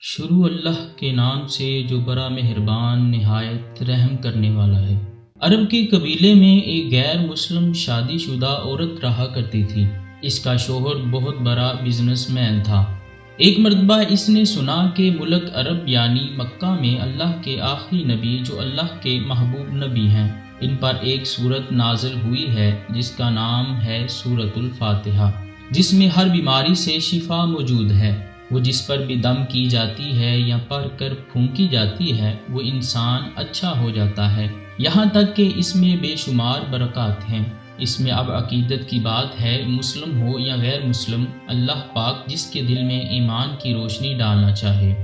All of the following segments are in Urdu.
شروع اللہ کے نام سے جو بڑا مہربان نہایت رحم کرنے والا ہے۔ عرب کے قبیلے میں ایک غیر مسلم شادی شدہ عورت رہا کرتی تھی۔ اس کا شوہر بہت بڑا بزنس مین تھا۔ ایک مرتبہ اس نے سنا کہ ملک عرب یعنی مکہ میں اللہ کے آخری نبی جو اللہ کے محبوب نبی ہیں، ان پر ایک سورت نازل ہوئی ہے جس کا نام ہے سورۃ الفاتحہ، جس میں ہر بیماری سے شفا موجود ہے۔ وہ جس پر بھی دم کی جاتی ہے یا پڑھ کر پھونکی جاتی ہے وہ انسان اچھا ہو جاتا ہے، یہاں تک کہ اس میں بے شمار برکات ہیں۔ اس میں اب عقیدت کی بات ہے، مسلم ہو یا غیر مسلم، اللہ پاک جس کے دل میں ایمان کی روشنی ڈالنا چاہے۔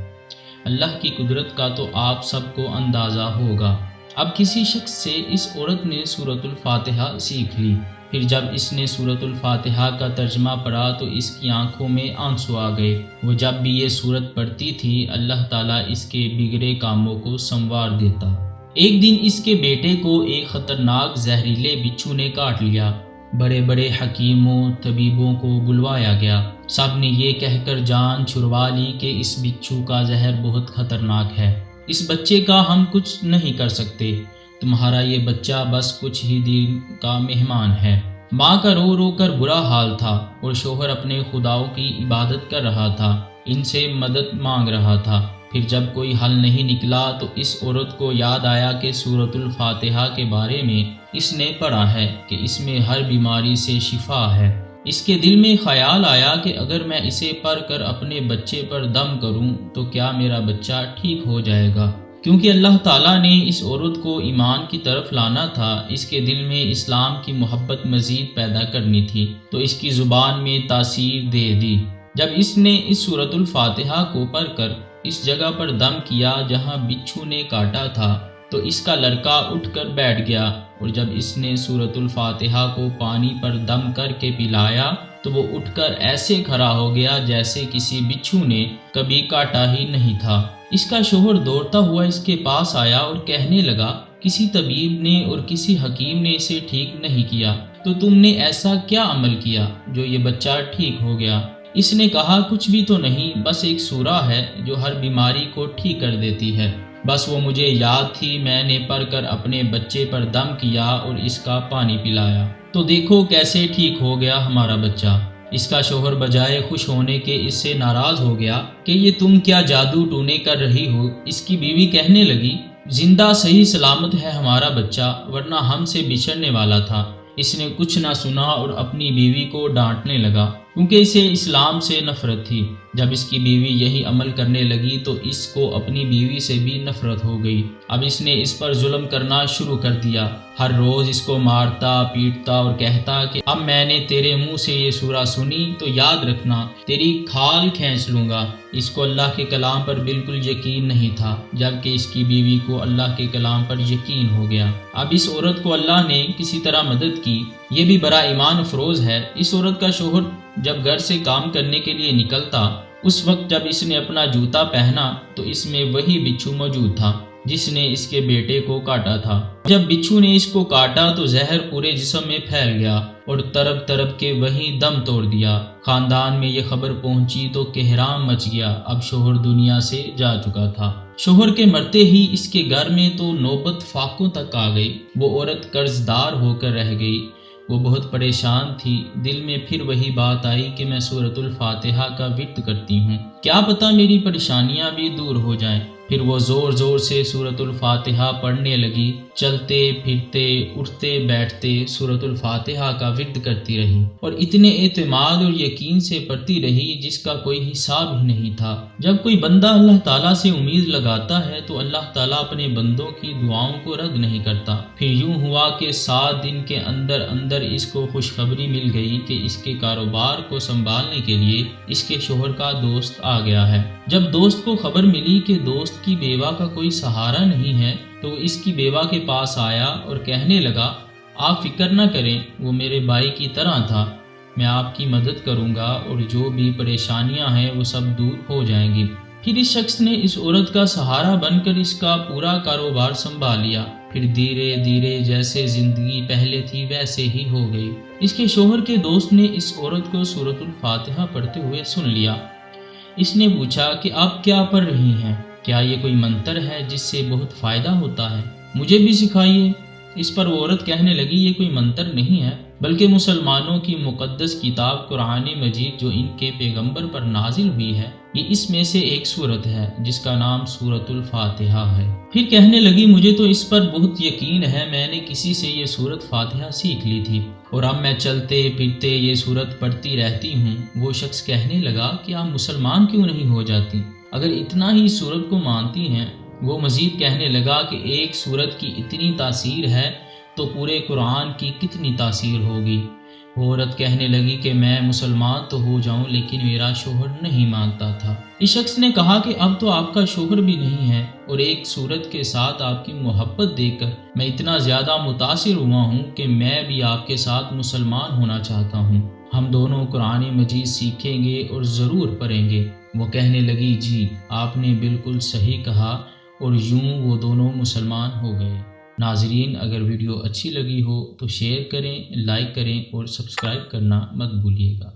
اللہ کی قدرت کا تو آپ سب کو اندازہ ہوگا۔ اب کسی شخص سے اس عورت نے سورۃ الفاتحہ سیکھ لی۔ پھر جب اس نے سورۃ الفاتحہ کا ترجمہ پڑھا تو اس کی آنکھوں میں آنسو آ گئے۔ وہ جب بھی یہ سورت پڑھتی تھی اللہ تعالیٰ اس کے بگڑے کاموں کو سنوار دیتا۔ ایک دن اس کے بیٹے کو ایک خطرناک زہریلے بچھو نے کاٹ لیا۔ بڑے بڑے حکیموں طبیبوں کو بلوایا گیا۔ سب نے یہ کہہ کر جان چھڑوا لی کہ اس بچھو کا زہر بہت خطرناک ہے، اس بچے کا ہم کچھ نہیں کر سکتے، تمہارا یہ بچہ بس کچھ ہی دن کا مہمان ہے۔ ماں کا رو رو کر برا حال تھا اور شوہر اپنے خداؤں کی عبادت کر رہا تھا، ان سے مدد مانگ رہا تھا۔ پھر جب کوئی حل نہیں نکلا تو اس عورت کو یاد آیا کہ سورۃ الفاتحہ کے بارے میں اس نے پڑھا ہے کہ اس میں ہر بیماری سے شفا ہے۔ اس کے دل میں خیال آیا کہ اگر میں اسے پڑھ کر اپنے بچے پر دم کروں تو کیا میرا بچہ ٹھیک ہو جائے گا؟ کیونکہ اللہ تعالیٰ نے اس عورت کو ایمان کی طرف لانا تھا، اس کے دل میں اسلام کی محبت مزید پیدا کرنی تھی، تو اس کی زبان میں تاثیر دے دی۔ جب اس نے اس سورۃ الفاتحہ کو پڑھ کر اس جگہ پر دم کیا جہاں بچھو نے کاٹا تھا تو اس کا لڑکا اٹھ کر بیٹھ گیا، اور جب اس نے سورۃ الفاتحہ کو پانی پر دم کر کے پلایا تو وہ اٹھ کر ایسے کھڑا ہو گیا جیسے کسی بچھو نے کبھی کاٹا ہی نہیں تھا۔ اس کا شوہر دوڑتا ہوا اس کے پاس آیا اور کہنے لگا، کسی طبیب نے اور کسی حکیم نے اسے ٹھیک نہیں کیا، تو تم نے ایسا کیا عمل کیا جو یہ بچہ ٹھیک ہو گیا؟ اس نے کہا، کچھ بھی تو نہیں، بس ایک سورہ ہے جو ہر بیماری کو ٹھیک کر دیتی ہے، بس وہ مجھے یاد تھی، میں نے پڑھ کر اپنے بچے پر دم کیا اور اس کا پانی پلایا، تو دیکھو کیسے ٹھیک ہو گیا ہمارا بچہ۔ اس کا شوہر بجائے خوش ہونے کے اس سے ناراض ہو گیا کہ یہ تم کیا جادو ٹونے کر رہی ہو۔ اس کی بیوی کہنے لگی، زندہ صحیح سلامت ہے ہمارا بچہ، ورنہ ہم سے بچھڑنے والا تھا۔ اس نے کچھ نہ سنا اور اپنی بیوی کو ڈانٹنے لگا کیونکہ اسے اسلام سے نفرت تھی۔ جب اس کی بیوی یہی عمل کرنے لگی تو اس کو اپنی بیوی سے بھی نفرت ہو گئی۔ اب اس نے اس پر ظلم کرنا شروع کر دیا، ہر روز اس کو مارتا پیٹتا اور کہتا کہ اب میں نے تیرے منہ سے یہ سورہ سنی تو یاد رکھنا، تیری کھال کھینچ لوں گا۔ اس کو اللہ کے کلام پر بالکل یقین نہیں تھا، جبکہ اس کی بیوی کو اللہ کے کلام پر یقین ہو گیا۔ اب اس عورت کو اللہ نے کسی طرح مدد کی، یہ بھی بڑا ایمان افروز ہے۔ اس عورت کا شوہر جب گھر سے کام کرنے کے لیے نکلتا، اس وقت جب اس نے اپنا جوتا پہنا تو اس میں وہی بچھو موجود تھا جس نے اس کے بیٹے کو کاٹا تھا۔ جب بچھو نے اس کو کاٹا تو زہر پورے جسم میں پھیل گیا اور تڑپ تڑپ کے وہیں دم توڑ دیا۔ خاندان میں یہ خبر پہنچی تو کہرام مچ گیا، اب شوہر دنیا سے جا چکا تھا۔ شوہر کے مرتے ہی اس کے گھر میں تو نوبت فاقوں تک آ گئی، وہ عورت قرض دار ہو کر رہ گئی۔ وہ بہت پریشان تھی، دل میں پھر وہی بات آئی کہ میں سورۃ الفاتحہ کا ورد کرتی ہوں، کیا پتہ میری پریشانیاں بھی دور ہو جائیں۔ پھر وہ زور زور سے سورۃ الفاتحہ پڑھنے لگی، چلتے پھرتے اٹھتے بیٹھتے سورۃ الفاتحہ کا ورد کرتی رہی اور اتنے اعتماد اور یقین سے پڑھتی رہی جس کا کوئی حساب ہی نہیں تھا۔ جب کوئی بندہ اللہ تعالیٰ سے امید لگاتا ہے تو اللہ تعالیٰ اپنے بندوں کی دعاؤں کو رد نہیں کرتا۔ پھر یوں ہوا کہ 7 دن کے اندر اندر اس کو خوشخبری مل گئی کہ اس کے کاروبار کو سنبھالنے کے لیے اس کے شوہر کا دوست آ گیا ہے۔ جب دوست کو خبر ملی کہ دوست کی بیوہ کا کوئی سہارا نہیں ہے تو وہ اس کی بیوہ کے پاس آیا اور کہنے لگا، آپ فکر نہ کریں، وہ میرے بھائی کی طرح تھا، میں آپ کی مدد کروں گا اور جو بھی پریشانیاں ہیں وہ سب دور ہو جائیں گی۔ پھر اس شخص نے اس عورت کا سہارا بن کر اس کا پورا کاروبار سنبھال لیا۔ پھر دھیرے دھیرے جیسے زندگی پہلے تھی ویسے ہی ہو گئی۔ اس کے شوہر کے دوست نے اس عورت کو سورۃ الفاتحہ پڑھتے ہوئے سن لیا۔ اس نے پوچھا کہ آپ کیا پڑھ رہی ہیں؟ کیا یہ کوئی منتر ہے جس سے بہت فائدہ ہوتا ہے؟ مجھے بھی سکھائیے۔ اس پر وہ عورت کہنے لگی یہ کوئی منتر نہیں ہے بلکہ مسلمانوں کی مقدس کتاب قرآن مجید جو ان کے پیغمبر پر نازل ہوئی ہے، یہ اس میں سے ایک سورت ہے جس کا نام سورۃ الفاتحہ ہے۔ پھر کہنے لگی مجھے تو اس پر بہت یقین ہے، میں نے کسی سے یہ سورت فاتحہ سیکھ لی تھی اور اب میں چلتے پھرتے یہ سورت پڑھتی رہتی ہوں۔ وہ شخص کہنے لگا کہ آپ مسلمان کیوں نہیں ہو جاتی اگر اتنا ہی سورت کو مانتی ہیں؟ وہ مزید کہنے لگا کہ ایک سورت کی اتنی تاثیر ہے تو پورے قرآن کی کتنی تاثیر ہوگی۔ وہ عورت کہنے لگی کہ میں مسلمان تو ہو جاؤں لیکن میرا شوہر نہیں مانتا تھا۔ اس شخص نے کہا کہ اب تو آپ کا شوہر بھی نہیں ہے اور ایک سورت کے ساتھ آپ کی محبت دیکھ کر میں اتنا زیادہ متاثر ہوا ہوں کہ میں بھی آپ کے ساتھ مسلمان ہونا چاہتا ہوں۔ ہم دونوں قرآن مجید سیکھیں گے اور ضرور پڑھیں گے۔ وہ کہنے لگی جی آپ نے بالکل صحیح کہا، اور یوں وہ دونوں مسلمان ہو گئے۔ ناظرین، اگر ویڈیو اچھی لگی ہو تو شیئر کریں، لائک کریں اور سبسکرائب کرنا مت بھولیے گا۔